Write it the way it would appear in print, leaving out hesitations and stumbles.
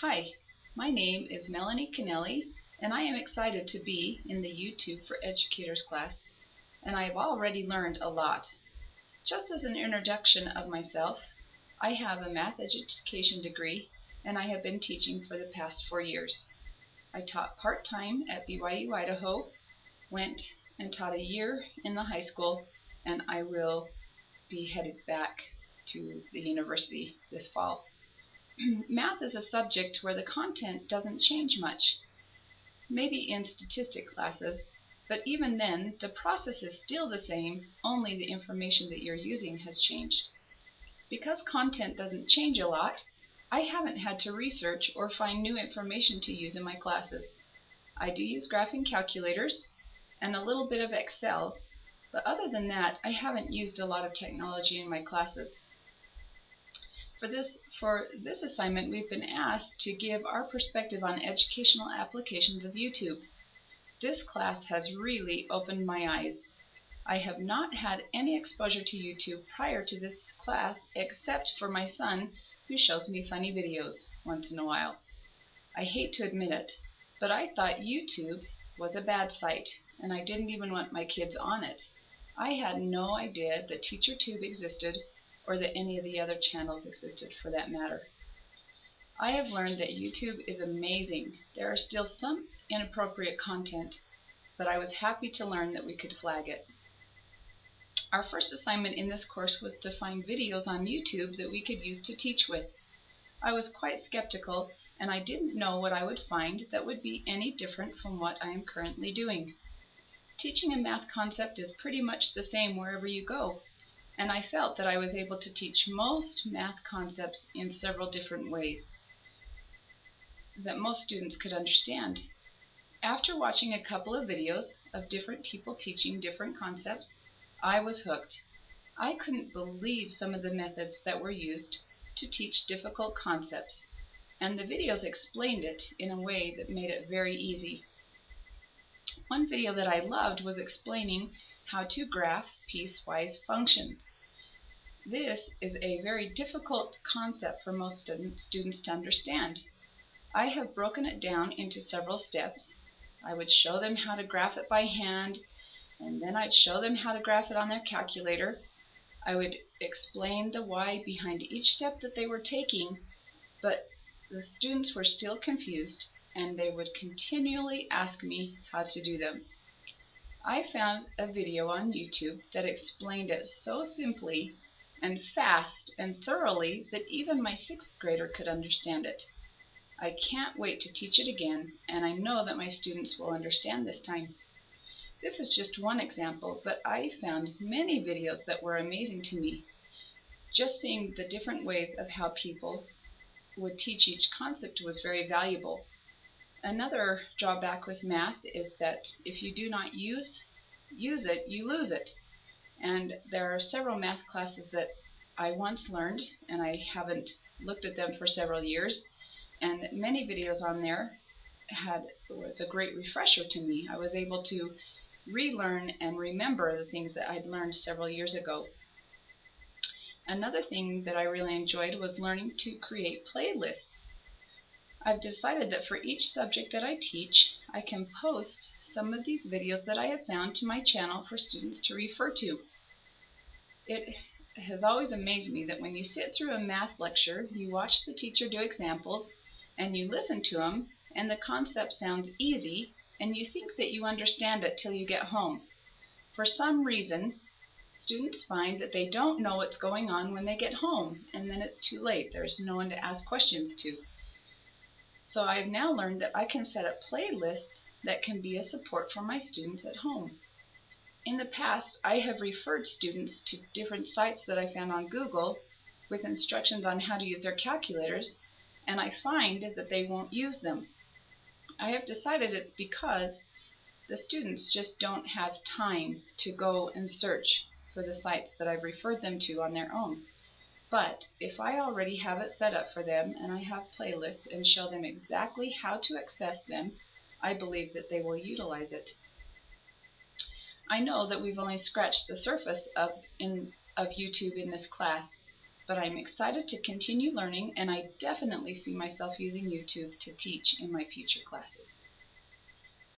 Hi, my name is Melanie and I am excited to be in the YouTube for Educators class, and I have already learned a lot. Just as an introduction of myself, I have a math education degree and I have been teaching for the past 4 years. I taught part-time at BYU, Idaho, went and taught a year in the high school, and I will be headed back to the university this fall. Math is a subject where the content doesn't change much. Maybe in statistic classes, but even then, the process is still the same, only the information that you're using has changed. Because content doesn't change a lot, I haven't had to research or find new information to use in my classes. I do use graphing calculators and a little bit of Excel, but other than that, I haven't used a lot of technology in my classes. For this assignment, we've been asked to give our perspective on educational applications of YouTube. This class has really opened my eyes. I have not had any exposure to YouTube prior to this class except for my son, who shows me funny videos once in a while. I hate to admit it, but I thought YouTube was a bad site, and I didn't even want my kids on it. I had no idea that TeacherTube existed, or that any of the other channels existed for that matter. I have learned that YouTube is amazing. There are still some inappropriate content, but I was happy to learn that we could flag it. Our first assignment in this course was to find videos on YouTube that we could use to teach with. I was quite skeptical, and I didn't know what I would find that would be any different from what I am currently doing. Teaching a math concept is pretty much the same wherever you go, and I felt that I was able to teach most math concepts in several different ways that most students could understand. After watching a couple of videos of different people teaching different concepts, I was hooked. I couldn't believe some of the methods that were used to teach difficult concepts, and the videos explained it in a way that made it very easy. One video that I loved was explaining how to graph piecewise functions. This is a very difficult concept for most students to understand. I have broken it down into several steps. I would show them how to graph it by hand, and then I'd show them how to graph it on their calculator. I would explain the why behind each step that they were taking, but the students were still confused, and they would continually ask me how to do them. I found a video on YouTube that explained it so simply and fast and thoroughly that even my 6th grader could understand it. I can't wait to teach it again, and I know that my students will understand this time. This is just one example, but I found many videos that were amazing to me. Just seeing the different ways of how people would teach each concept was very valuable. Another drawback with math is that if you do not use it, you lose it. And there are several math classes that I once learned, and I haven't looked at them for several years, and many videos on there was a great refresher to me. I was able to relearn and remember the things that I'd learned several years ago. Another thing that I really enjoyed was learning to create playlists. I've decided that for each subject that I teach, I can post some of these videos that I have found to my channel for students to refer to. It has always amazed me that when you sit through a math lecture, you watch the teacher do examples, and you listen to them, and the concept sounds easy, and you think that you understand it till you get home. For some reason, students find that they don't know what's going on when they get home, and then it's too late. There's no one to ask questions to. So I've now learned that I can set up playlists that can be a support for my students at home. In the past, I have referred students to different sites that I found on Google with instructions on how to use their calculators, and I find that they won't use them. I have decided it's because the students just don't have time to go and search for the sites that I've referred them to on their own. But if I already have it set up for them and I have playlists and show them exactly how to access them, I believe that they will utilize it. I know that we've only scratched the surface of YouTube in this class. but I'm excited to continue learning, and I definitely see myself using YouTube to teach in my future classes.